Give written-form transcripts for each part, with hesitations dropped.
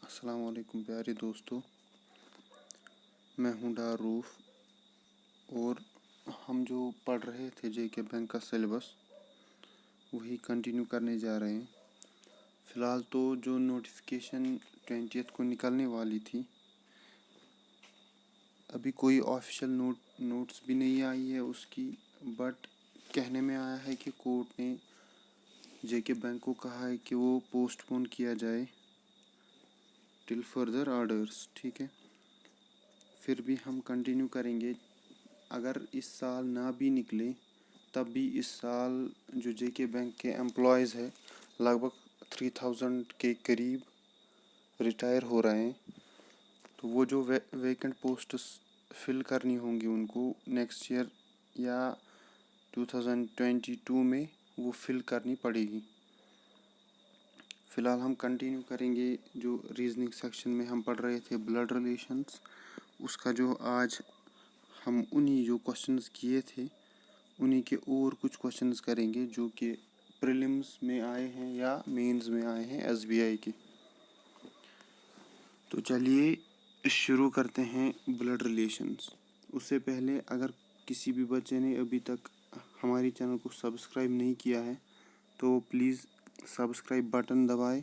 अस्सलाम वालेकुम प्यारे दोस्तों, मैं हूं रूफ और हम जो पढ़ रहे थे जेके बैंक का सिलेबस वही कंटिन्यू करने जा रहे हैं। फ़िलहाल तो जो नोटिफिकेशन 20th को निकलने वाली थी, अभी कोई ऑफिशियल नोट्स भी नहीं आई है उसकी, बट कहने में आया है कि कोर्ट ने जेके बैंक को कहा है कि वो पोस्टपोन किया जाए टिल फर्दर ऑर्डर्स। ठीक है, फिर भी हम कंटिन्यू करेंगे। अगर इस साल ना भी निकले तब भी इस साल जो जेके बैंक के एम्प्लॉयज़ है लगभग 3000 के करीब रिटायर हो रहे हैं, तो वो जो वेकेंट पोस्ट्स फिल करनी होंगी उनको नेक्स्ट ईयर या 2022 में वो फिल करनी पड़ेगी। फ़िलहाल हम कंटिन्यू करेंगे। जो रीजनिंग सेक्शन में हम पढ़ रहे थे ब्लड रिलेशंस, उसका जो आज हम उन्हीं जो क्वेश्चंस किए थे उन्हीं के और कुछ क्वेश्चंस करेंगे जो कि प्रीलिम्स में आए हैं या मेंस में आए हैं एसबीआई के। तो चलिए शुरू करते हैं ब्लड रिलेशंस। उससे पहले अगर किसी भी बच्चे ने अभी तक हमारी चैनल को सब्सक्राइब नहीं किया है तो प्लीज़ सब्सक्राइब बटन दबाएं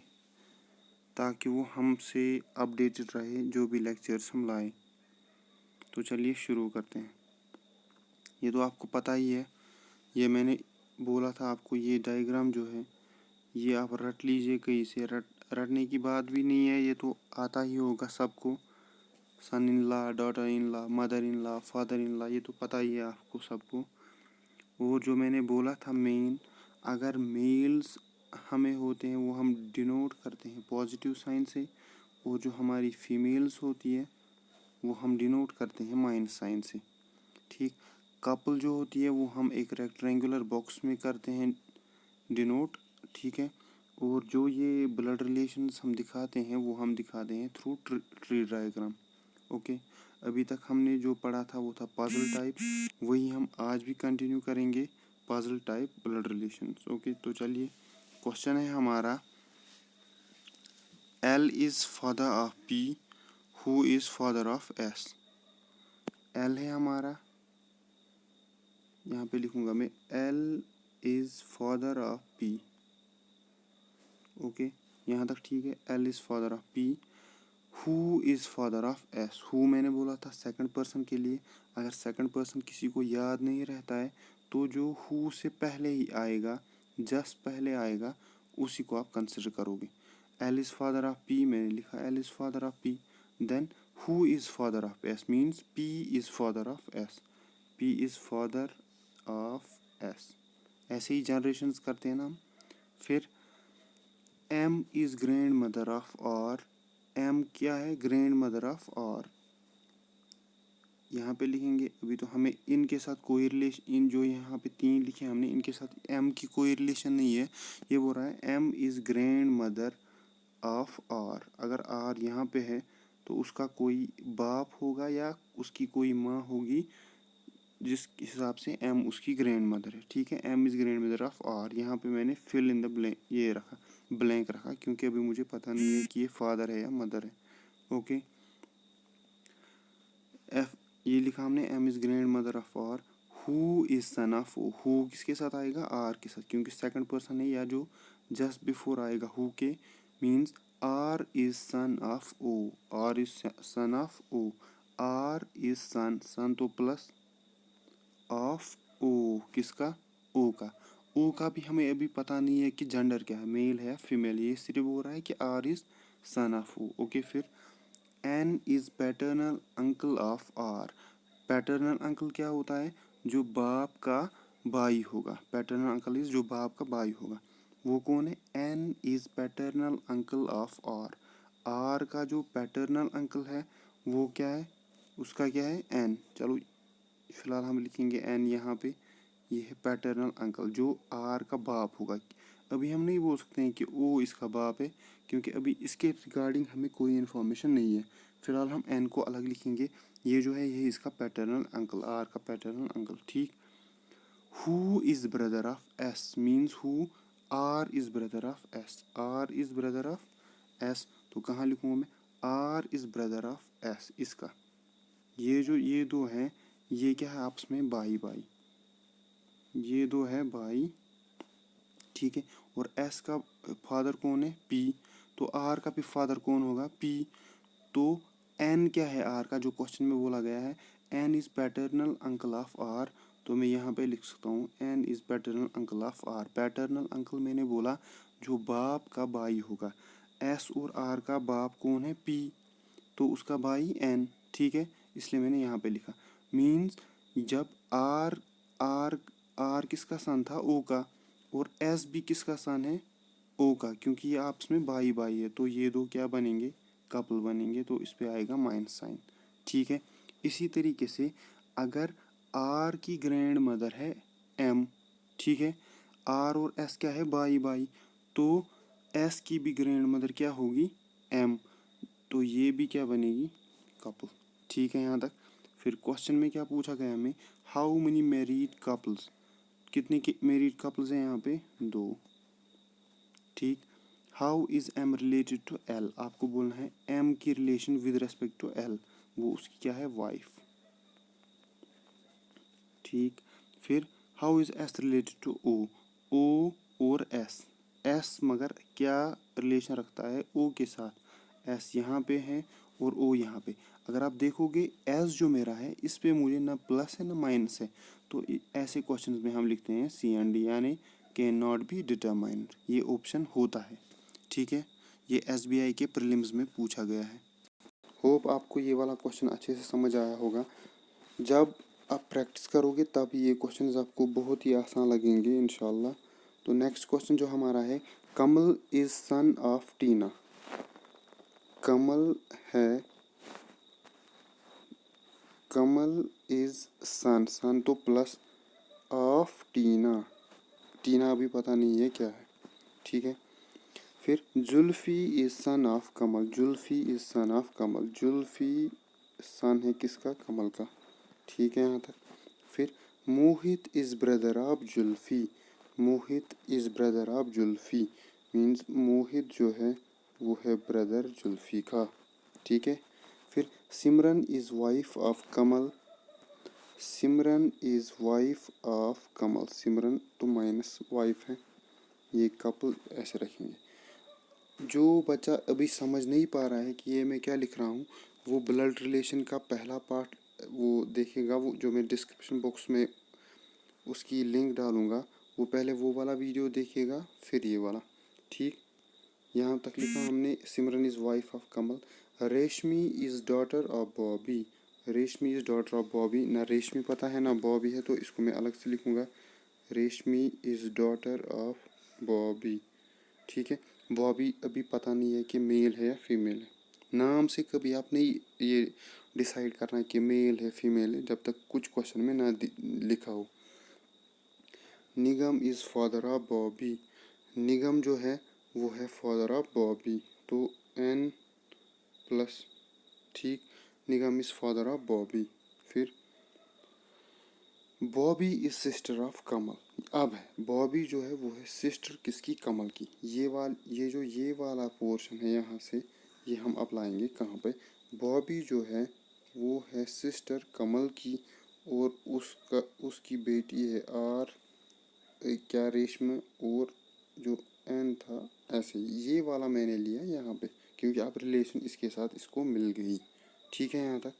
ताकि वो हमसे अपडेटेड रहे जो भी लेक्चर्स हम लाएं। तो चलिए शुरू करते हैं। ये तो आपको पता ही है, ये मैंने बोला था आपको, ये डायग्राम जो है ये आप रट लीजिए कहीं से। रटने की बात भी नहीं है, ये तो आता ही होगा सबको। Son in law, daughter in law, mother in law, father in law, ये तो पता ही है आपको सबको। और जो मैंने बोला था मेन, अगर मेल्स हमें होते हैं वो हम डिनोट करते हैं पॉजिटिव साइन से, और जो हमारी फीमेल्स होती है वो हम डिनोट करते हैं माइनस साइन से। ठीक, कपल जो होती है वो हम एक रेक्टेंगुलर बॉक्स में करते हैं डिनोट। ठीक है, और जो ये ब्लड रिलेशंस हम दिखाते हैं वो हम दिखाते हैं थ्रू ट्री डायग्राम। ओके, अभी तक हमने जो पढ़ा था वो था पजल टाइप, वही हम आज भी कंटिन्यू करेंगे, puzzle type blood relations. Okay, तो चलिए क्वेश्चन है हमारा, L is father of P, who is father of S. L है हमारा, यहाँ पे लिखूंगा मैं, L is father of P. Okay, यहाँ तक ठीक है। L is father of P, who is father of S. Who मैंने बोला था सेकंड पर्सन के लिए। अगर सेकंड पर्सन किसी को याद नहीं रहता है तो जो हु से पहले ही आएगा, जस्ट पहले आएगा, उसी को आप कंसिडर करोगे। L is father of P, मैंने लिखा L is father of P. Then who is father of S means P is father of S. P is father of S. ऐसे ही जनरेशन्स करते हैं ना हम। फिर M is grandmother of R. M क्या है? Grandmother of R. यहाँ पे लिखेंगे, अभी तो हमें इनके साथ कोई रिलेशन, इन जो यहाँ पे तीन लिखे हमने, इनके साथ एम की कोई रिलेशन नहीं है। ये बोल रहा है M is grandmother of R. अगर आर यहाँ पे है तो उसका कोई बाप होगा या उसकी कोई माँ होगी, जिस हिसाब से एम उसकी ग्रैंड मदर है। ठीक है, M is grandmother of R. यहाँ पे मैंने फिल इन द ब्लैंक ये रखा, ब्लैंक रखा, क्योंकि अभी मुझे पता नहीं है कि ये फादर है या मदर है। ओके, एफ ये लिखा हमने, M is grandmother of R. Who is son of O. Who किसके साथ आएगा? आर के साथ, क्योंकि सेकंड पर्सन है, या जो जस्ट बिफोर आएगा हु के, means R is son of O. R is son of O. R is son, son तो प्लस ऑफ ओ, किसका? ओ का। ओ का भी हमें अभी पता नहीं है कि जेंडर क्या है, मेल है या फीमेल। ये सिर्फ बोल रहा है कि R is son of O. Okay, फिर N is paternal uncle of R. Paternal uncle क्या होता है? जो बाप का भाई होगा। पैटर्नल अंकल इज़ जो बाप का भाई होगा, वो कौन है? N is paternal uncle of R. R का जो पैटर्नल अंकल है वो क्या है? उसका क्या है? एन। चलो फिलहाल हम लिखेंगे एन यहाँ पे। ये है पैटर्नल अंकल जो आर का बाप होगा। अभी हम नहीं बोल सकते हैं कि ओ इसका बाप है, क्योंकि अभी इसके रिगार्डिंग हमें कोई इन्फॉर्मेशन नहीं है। फिलहाल हम एन को अलग लिखेंगे। ये जो है ये इसका पैटर्नल अंकल, आर का पैटर्नल अंकल। ठीक, who is brother of S means who? R is brother of S. R is brother of S, तो कहाँ लिखूँगा मैं, R is brother of S. इसका ये दो हैं, ये क्या है आपस में, भाई भाई, ये दो है भाई, ठीक है। और एस का फादर कौन है, पी, तो आर का भी फादर कौन होगा, पी। तो एन क्या है आर का, जो क्वेश्चन में बोला गया है, N is paternal uncle of R. तो मैं यहाँ पे लिख सकता हूँ N is paternal uncle of R. Paternal uncle मैंने बोला जो बाप का भाई होगा। एस और आर का बाप कौन है, पी, तो उसका भाई एन, ठीक है, इसलिए मैंने यहाँ पे लिखा। मीन्स जब आर आर आर किसका सन था, ओ का, और एस भी किसका सन है, ओ का, क्योंकि ये आपस में भाई भाई है, तो ये दो क्या बनेंगे, कपल बनेंगे, तो इस पे आएगा माइनस साइन, ठीक है। इसी तरीके से अगर आर की ग्रैंड मदर है एम, ठीक है, आर और एस क्या है, भाई भाई, तो एस की भी ग्रैंड मदर क्या होगी, एम, तो ये भी क्या बनेगी, कपल, ठीक है यहाँ तक। फिर क्वेश्चन में क्या पूछा गया हमें, हाउ मनी मैरिड कपल्स, कितने मैरिड कपल्स हैं यहाँ पे, दो, ठीक। How is M related to L, आपको बोलना है एम की relation with respect to L, वो उसकी क्या है, वाइफ, ठीक। फिर how is S related to O, O और एस, एस मगर क्या रिलेशन रखता है ओ के साथ, एस यहाँ पे है और ओ यहाँ पे। अगर आप देखोगे एस जो मेरा है इस पे मुझे ना प्लस है ना माइनस है, तो ऐसे क्वेश्चंस में हम लिखते हैं सी एंड डी, यानी कैन नॉट बी डिटरमाइंड, ये ऑप्शन होता है, ठीक है। ये एसबीआई के प्रीलिम्स में पूछा गया है। होप आपको ये वाला क्वेश्चन अच्छे से समझ आया होगा। जब आप प्रैक्टिस करोगे तब ये क्वेश्चंस आपको बहुत ही आसान लगेंगे इंशाल्लाह। तो नेक्स्ट क्वेश्चन जो हमारा है, कमल इज सन ऑफ टीना, कमल है, कमल इज सन, सन तो प्लस ऑफ टीना, टीना अभी पता नहीं है क्या है, ठीक है। फिर Zulfi is son of Kamal, Zulfi is son of Kamal, Zulfi son है किसका, कमल का, ठीक है यहाँ तक। फिर Mohit is brother of Zulfi, Mohit is brother of Zulfi, means Mohit जो है वो है ब्रदर जुल्फी का, ठीक है। फिर Simran is wife of Kamal, Simran is wife of Kamal, Simran तो माइनस वाइफ है, ये कपल ऐसे रखेंगे। जो बच्चा अभी समझ नहीं पा रहा है कि ये मैं क्या लिख रहा हूँ, वो ब्लड रिलेशन का पहला पार्ट वो देखेगा, वो जो मैं डिस्क्रिप्शन बॉक्स में उसकी लिंक डालूँगा, वो पहले वो वाला वीडियो देखेगा फिर ये वाला, ठीक। यहाँ तक लिखा हमने सिमरन इज़ वाइफ ऑफ कमल। रेशमी इज़ डॉटर ऑफ बॉबी, रेशमी इज़ डॉटर ऑफ बॉबी, ना रेशमी पता है ना बॉबी है, तो इसको मैं अलग से लिखूँगा, रेशमी इज़ डॉटर ऑफ बॉबी, ठीक है। बॉबी अभी पता नहीं है कि मेल है या फीमेल है, नाम से कभी आपने ये डिसाइड करना है कि मेल है फीमेल है जब तक कुछ क्वेश्चन में ना लिखा हो। निगम इज़ फादर ऑफ बॉबी, निगम जो है वो है फादर ऑफ बॉबी, तो एन प्लस, ठीक, निगम इज़ फादर ऑफ बॉबी। फिर बॉबी इज़ सिस्टर ऑफ कमल, अब है बॉबी जो है वो है सिस्टर किसकी, कमल की। ये वाला पोर्शन है यहाँ से, ये हम अप्लाएंगे कहाँ पे, बॉबी जो है वो है सिस्टर कमल की, और उसकी बेटी है आर, क्या रेशम, और जो एन था ऐसे, ये वाला मैंने लिया यहाँ पे क्योंकि आप रिलेशन इसके साथ इसको मिल गई, ठीक है यहाँ तक।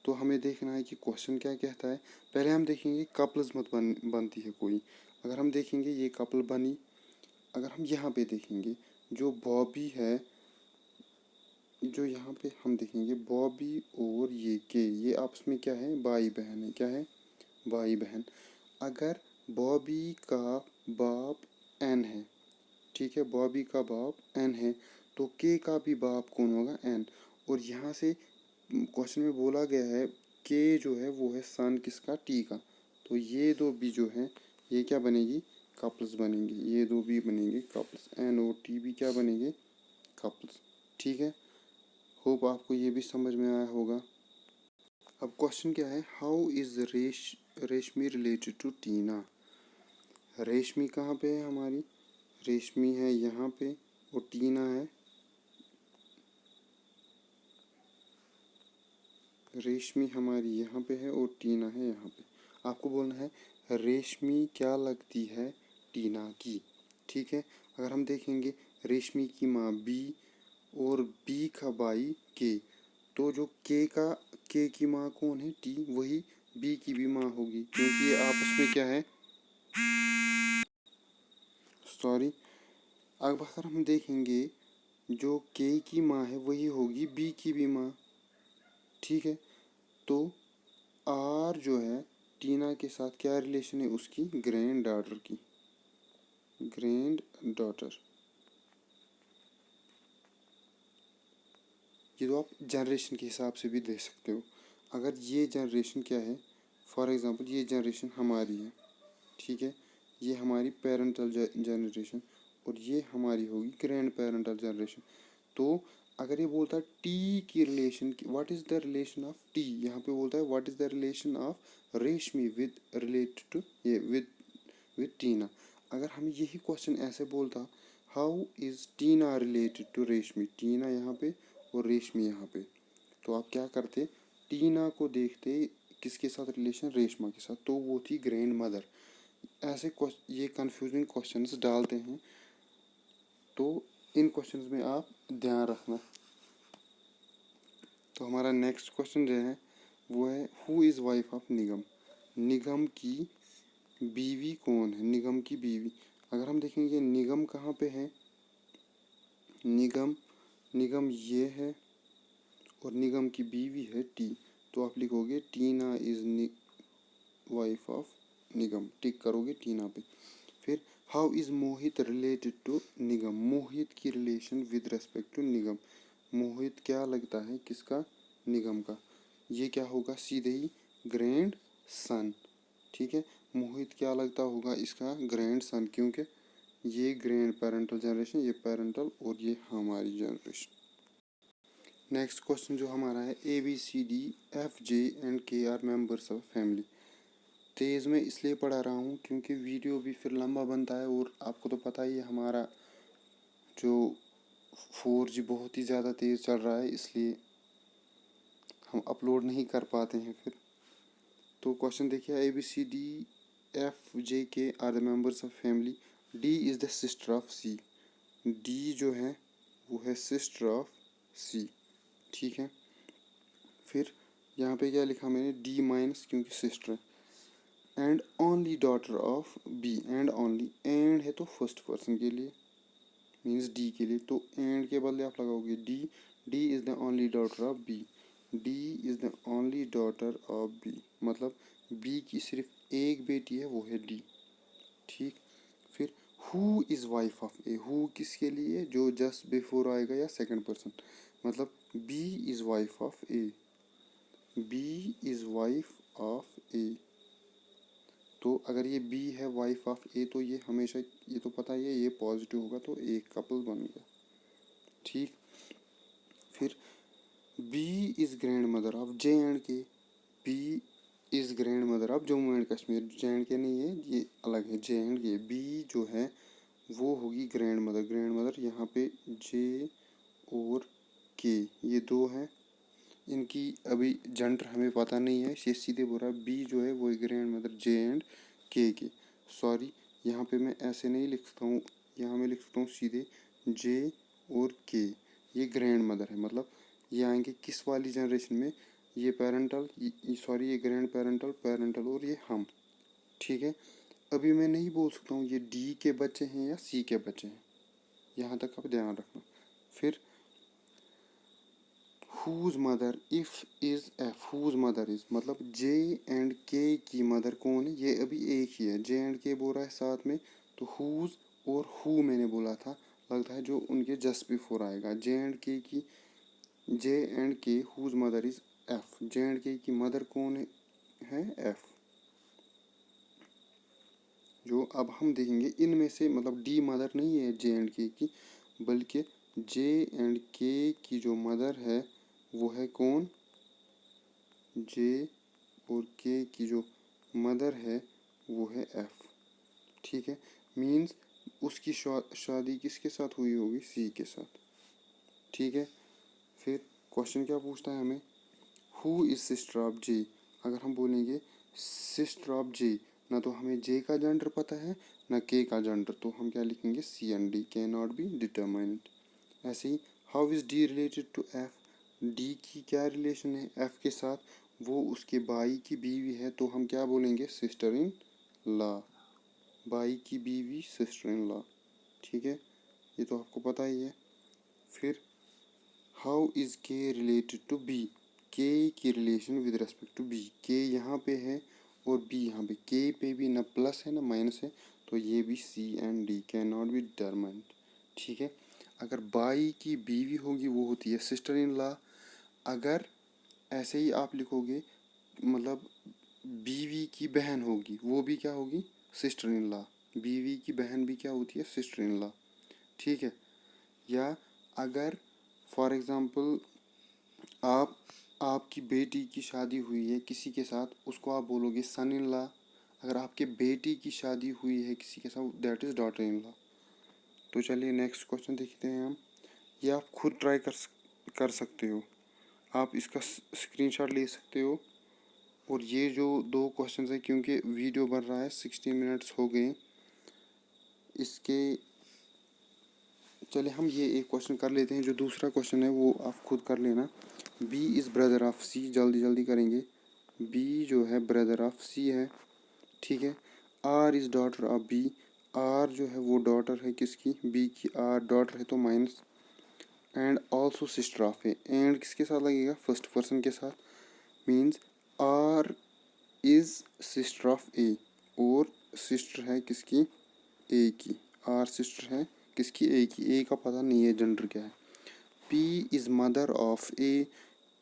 तो हमें देखना है कि क्वेश्चन क्या कहता है। पहले हम देखेंगे कपल्स मत बनती है कोई, अगर हम देखेंगे ये कपल बनी, अगर हम यहाँ पे देखेंगे जो बॉबी है, जो यहाँ पे हम देखेंगे बॉबी और ये आपस में क्या है, भाई बहन है, क्या है, भाई बहन। अगर बॉबी का बाप एन है, ठीक है, बॉबी का बाप एन है, तो के का भी बाप कौन होगा, एन। और यहाँ से क्वेश्चन में बोला गया है के जो है वो है सन किसका, टी का, तो ये दो भी जो है ये क्या बनेगी, कपल्स बनेंगे, ये दो भी बनेंगे कपल्स, एन और टी भी क्या बनेंगे, कपल्स, ठीक है। होप आपको ये भी समझ में आया होगा। अब क्वेश्चन क्या है, हाउ इज रेशमी रिलेटेड टू टीना, रेशमी कहाँ पे है हमारी, रेशमी है यहाँ पे और टीना है रेशमी हमारी यहाँ पे है और टीना है यहाँ पे। आपको बोलना है रेशमी क्या लगती है टीना की। ठीक है, अगर हम देखेंगे रेशमी की माँ बी और बी का भाई के, तो जो के की माँ कौन है, टी, वही बी की भी माँ होगी क्योंकि ये आपस में क्या है, सॉरी। अब अगर हम देखेंगे जो के की माँ है वही होगी बी की भी माँ। ठीक है, तो आर जो है टीना के साथ क्या रिलेशन है, उसकी ग्रैंड डॉटर की, ग्रैंड डॉटर। ये तो आप जनरेशन के हिसाब से भी दे सकते हो। अगर ये जनरेशन क्या है, फॉर एग्जांपल ये जनरेशन हमारी है, ठीक है, ये हमारी पेरेंटल जनरेशन और ये हमारी होगी ग्रैंड पेरेंटल जनरेशन। तो अगर ये बोलता है टी की रिलेशन की, what is the relation of T, यहाँ पे बोलता है what is the relation of Reshmi with related to ये विद टीना। अगर हम यही क्वेश्चन ऐसे बोलता, how is Tina related to Reshmi, Tina यहाँ पे और रेशमी यहाँ पे, तो आप क्या करते, टीना को देखते किसके साथ रिलेशन, रेशमा के साथ, तो वो थी ग्रैंड मदर। ऐसे ये कंफ्यूजिंग क्वेश्चंस डालते हैं, तो इन क्वेश्चंस में आप ध्यान रखना। तो हमारा नेक्स्ट क्वेश्चन जो है वो है हु इज़ वाइफ ऑफ निगम, निगम की बीवी कौन है, निगम की बीवी। अगर हम देखेंगे निगम कहाँ पे है, निगम, निगम ये है और निगम की बीवी है टी, तो आप लिखोगे Tina is wife of Nigam, tick करोगे टीना पे। फिर how is Mohit related to Nigam, Mohit की relation with respect to Nigam, Mohit क्या लगता है किसका, निगम का। ये क्या होगा, सीधे ही ग्रैंड सन। ठीक है, मोहित क्या लगता होगा इसका, ग्रैंड सन, क्योंकि ये ग्रैंड पेरेंटल जनरेशन, ये पेरेंटल और ये हमारी जनरेशन। नेक्स्ट क्वेश्चन जो हमारा है A B C D F J and K are members of family. तेज़ में इसलिए पढ़ा रहा हूँ क्योंकि वीडियो भी फिर लंबा बनता है और आपको तो पता ही है हमारा जो 4G बहुत ही ज़्यादा तेज़ चल रहा है, इसलिए हम अपलोड नहीं कर पाते हैं फिर। तो क्वेश्चन देखिए, A B C D F J K are the members of family, D is the sister of C, D जो है वो है सिस्टर ऑफ सी। ठीक है, फिर यहाँ पे क्या लिखा मैंने, डी माइनस क्योंकि सिस्टर है, and only daughter of B, and only, and है तो फर्स्ट पर्सन के लिए मीन्स डी के लिए, तो एंड के बदले आप लगाओगे D, D is the only daughter of B, D is the only daughter of B, मतलब बी की सिर्फ एक बेटी है वो है डी। ठीक, फिर who is wife of A, who किसके लिए, जो जस्ट बिफोर आएगा या सेकंड पर्सन, मतलब B is wife of A, B is wife of A. तो अगर ये बी है वाइफ ऑफ ए तो ये हमेशा, ये तो पता ही है ये पॉजिटिव होगा, तो एक कपल बन गया। ठीक, फिर B is grandmother of J and K, B is grandmother of Jammu and Kashmir, J and K नहीं है ये अलग है, जे एंड के, बी जो है वो होगी ग्रैंड मदर, ग्रैंड मदर यहाँ पे जे और के ये दो हैं, इनकी अभी जेंडर हमें पता नहीं है, ये सीधे बोल रहा है बी जो है वो ग्रैंड मदर जे एंड के, सॉरी यहाँ पे मैं ऐसे नहीं लिखता हूँ, यहाँ मैं लिखता हूँ सीधे जे और के, ये ग्रैंड मदर है, मतलब ये आएंगे किस वाली जनरेशन में, ये पेरेंटल, सॉरी ये ग्रैंड पेरेंटल, पेरेंटल और ये हम। ठीक है, अभी मैं नहीं बोल सकता हूँ ये डी के बच्चे हैं या सी के बच्चे हैं, यहाँ तक आप ध्यान रखना। फिर whose mother if is F, whose mother is, मतलब जे एंड के की मदर कौन है, ये अभी एक ही है, जे एंड के बोल रहा है साथ में, तो हुज और हु मैंने बोला था, लगता है जो उनके जस्ट बिफोर आएगा, जे एंड के की, J and K whose mother is F, J and K की मदर कौन है एफ। जो अब हम देखेंगे इनमें से, मतलब डी मदर नहीं है जे एंड के की, बल्कि जे एंड के की जो मदर है वो है कौन, जे और के की जो मदर है वो है एफ। ठीक है, मीन्स उसकी शादी किसके साथ हुई होगी, सी के साथ। ठीक है, फिर क्वेश्चन क्या पूछता है हमें, हु इज सिस्टर ऑफ जे। अगर हम बोलेंगे सिस्टर ऑफ जे, ना तो हमें जे का जेंडर पता है ना के का जेंडर, तो हम क्या लिखेंगे, C and D cannot be determined. ऐसे ही how is D related to F, D की क्या रिलेशन है एफ के साथ, वो उसके भाई की बीवी है, तो हम क्या बोलेंगे, सिस्टर इन लॉ, भाई की बीवी सिस्टर इन लॉ। ठीक है, ये तो आपको पता ही है। फिर how is K related to B, K की relation with respect to B, K यहाँ पे है और बी यहाँ पे, के पे भी ना प्लस है ना माइनस है, तो ये भी C and D cannot be determined. ठीक है, अगर भाई की बीवी होगी वो होती है सिस्टर इन लॉ। अगर ऐसे ही आप लिखोगे, मतलब बीवी की बहन होगी वो भी क्या होगी, सिस्टर इन लॉ। बीवी की बहन भी क्या होती है, सिस्टर इन लॉ। ठीक है, या अगर फॉर एग्ज़ाम्पल आपकी बेटी की शादी हुई है किसी के साथ, उसको आप बोलोगे सन इन लॉ। अगर आपके बेटी की शादी हुई है किसी के साथ, that is daughter in law. तो चलिए नेक्स्ट क्वेश्चन देखते हैं हम। ये आप खुद ट्राई कर सकते हो, आप इसका स्क्रीनशॉट ले सकते हो। और ये जो दो क्वेश्चंस हैं, क्योंकि वीडियो बन रहा है 16 मिनट्स हो गए इसके, चलिए हम ये एक क्वेश्चन कर लेते हैं। जो दूसरा क्वेश्चन है वो आप खुद कर लेना। बी इज़ ब्रदर ऑफ सी, जल्दी जल्दी करेंगे। बी जो है ब्रदर ऑफ सी है। ठीक है, R is daughter of B, R जो है वो डॉटर है किसकी, बी की। आर डॉटर है तो minus, and also sister of A, and किसके साथ लगेगा, फर्स्ट पर्सन के साथ। Means R is sister of A, और सिस्टर है किसकी, ए की। आर सिस्टर है किसकी, ए की। ए का पता नहीं है जेंडर क्या है। P is mother of A,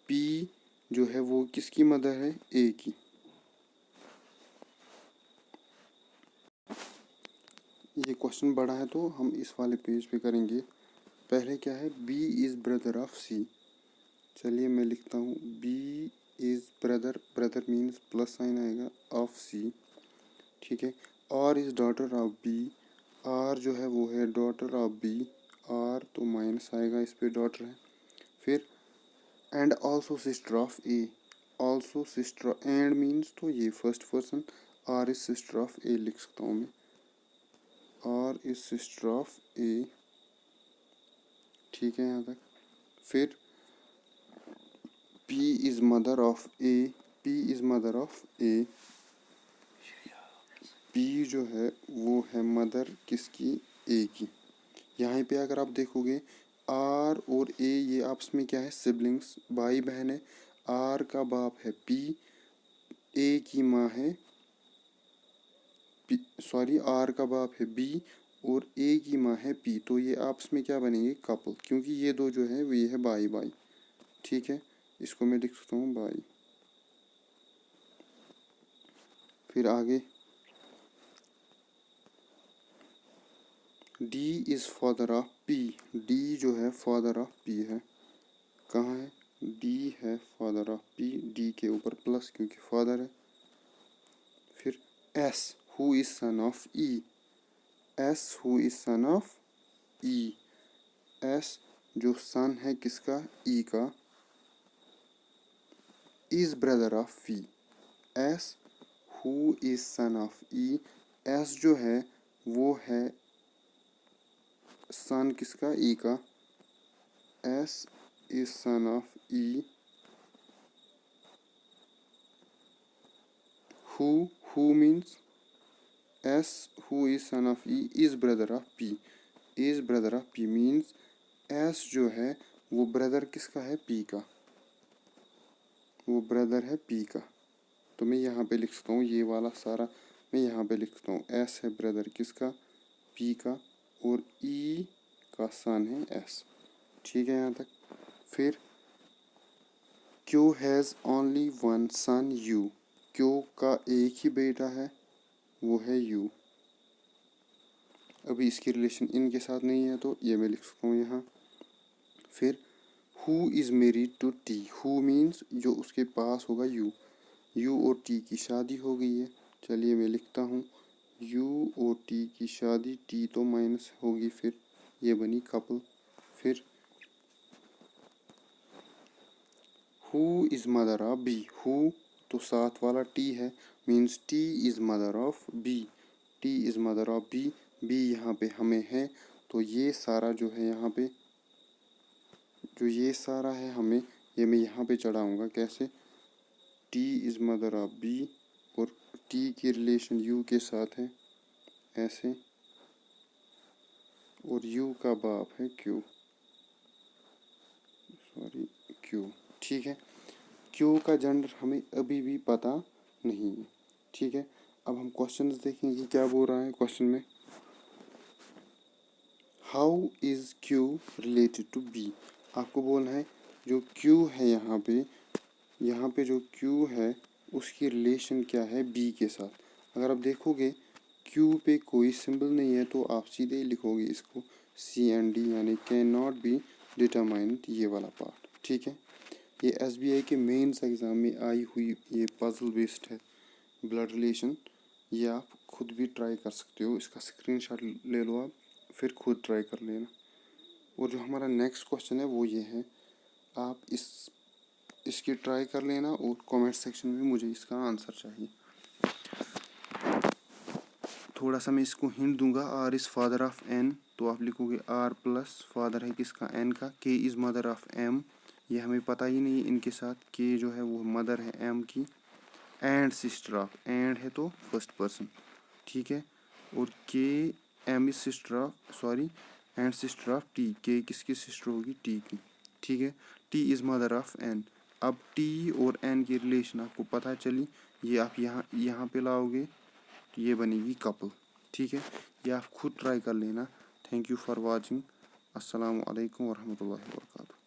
P जो है वो किसकी मदर है, ए की। ये क्वेश्चन बड़ा है तो हम इस वाले पेज पे करेंगे। पहले क्या है, B is brother of C. चलिए मैं लिखता हूँ, B is brother, brother means plus sign आएगा, ऑफ सी। ठीक है, R is daughter of B, R जो है वो है डॉटर ऑफ बी, आर तो माइनस आएगा, इस पे डॉटर है। फिर and also sister of A, also sister, and means तो ये first person, R is sister of A लिख सकता हूँ मैं, आर इज सिस्टर ऑफ ए। ठीक है यहाँ तक। फिर P is mother of A, P is mother of A, P जो है वो है मदर किसकी, ए की। यहाँ पे अगर आप देखोगे आर और ए ये आपस में क्या है, सिबलिंग्स, भाई बहन है। आर का बाप है पी, ए की माँ है, सॉरी आर का बाप है बी और ए की माँ है पी, तो ये आपस में क्या बनेंगे, कपल, क्योंकि ये दो जो है वो ये है भाई भाई। ठीक है, इसको मैं लिख सकता हूँ भाई। फिर आगे D is father of P, D जो है फादर ऑफ पी है। कहाँ है, डी है फादर ऑफ पी, डी के ऊपर प्लस क्योंकि फादर है। फिर S who is son of E, S who is son of E, S जो सन है किसका, ई का, is brother of V, S who is son of E, S जो है वो है सन किसका, ई का, S is son of E, who means S who is son of E is brother of P, is brother of P means S जो है वो brother किसका है, पी का, वो ब्रदर है पी का। तो मैं यहाँ पे लिख सकता हूँ ये वाला सारा, मैं यहाँ पे लिख सकता हूँ एस है ब्रदर किसका, पी का, और ई का सन है एस। ठीक है यहाँ तक। फिर Q has only one son U, Q का एक ही बेटा है वो है यू। अभी इसकी रिलेशन इनके साथ नहीं है तो ये मैं लिख सकता हूँ यहाँ। फिर who is married to T, who means जो उसके पास होगा यू, यू और टी की शादी हो गई है। चलिए मैं लिखता हूँ यू और टी की शादी, टी तो माइनस होगी, फिर ये बनी कपल। फिर who is mother of B. Who तो साथ वाला टी है, means T is mother of B. T is mother of B. B यहाँ पे हमें है, तो ये सारा जो है यहाँ पे, जो ये सारा है हमें, ये मैं यहाँ पे चढ़ाऊँगा कैसे, T is mother of B और टी की रिलेशन यू के साथ है ऐसे, और यू का बाप है क्यू, सॉरी क्यू। ठीक है, क्यू का जेंडर हमें अभी भी पता नहीं है। ठीक है, अब हम क्वेश्चंस देखेंगे क्या बोल रहा है क्वेश्चन में। How is Q related to B. आपको बोलना है जो क्यू है यहाँ पे जो क्यू है उसकी रिलेशन क्या है बी के साथ। अगर आप देखोगे क्यू पे कोई सिंबल नहीं है तो आप सीधे ही लिखोगे इसको सी एंड डी, यानी कैन नॉट बी डिटरमाइंड, ये वाला पार्ट। ठीक है, ये एसबीआई के मेंस एग्ज़ाम में आई हुई ये पजल बेस्ड है ब्लड रिलेशन। ये आप खुद भी ट्राई कर सकते हो, इसका स्क्रीनशॉट ले लो आप, फिर खुद ट्राई कर लेना। और जो हमारा नेक्स्ट क्वेश्चन है वो ये है, आप इसकी ट्राई कर लेना और कमेंट सेक्शन में मुझे इसका आंसर चाहिए। थोड़ा सा मैं इसको हिंट दूंगा, R is father of N, तो आप लिखोगे आर प्लस फादर है किसका, एन का। के इज़ मदर ऑफ एम, ये हमें पता ही नहीं इनके साथ, के जो है वो मदर है एम की। एंड सिस्टर ऑफ, एंड है तो फर्स्ट पर्सन। ठीक है, और K M is sister of, sorry and sister of T, K किसकी सिस्टर होगी, टी की। ठीक है, T is mother of N. अब टी और एन की रिलेशन आपको पता चली, ये आप यहाँ पे लाओगे तो ये बनेगी कपल। ठीक है, ये आप खुद ट्राई कर लेना। Thank you for watching. अस्सलाम वालेकुम वरहमतुल्लाहि वबरकातुहू।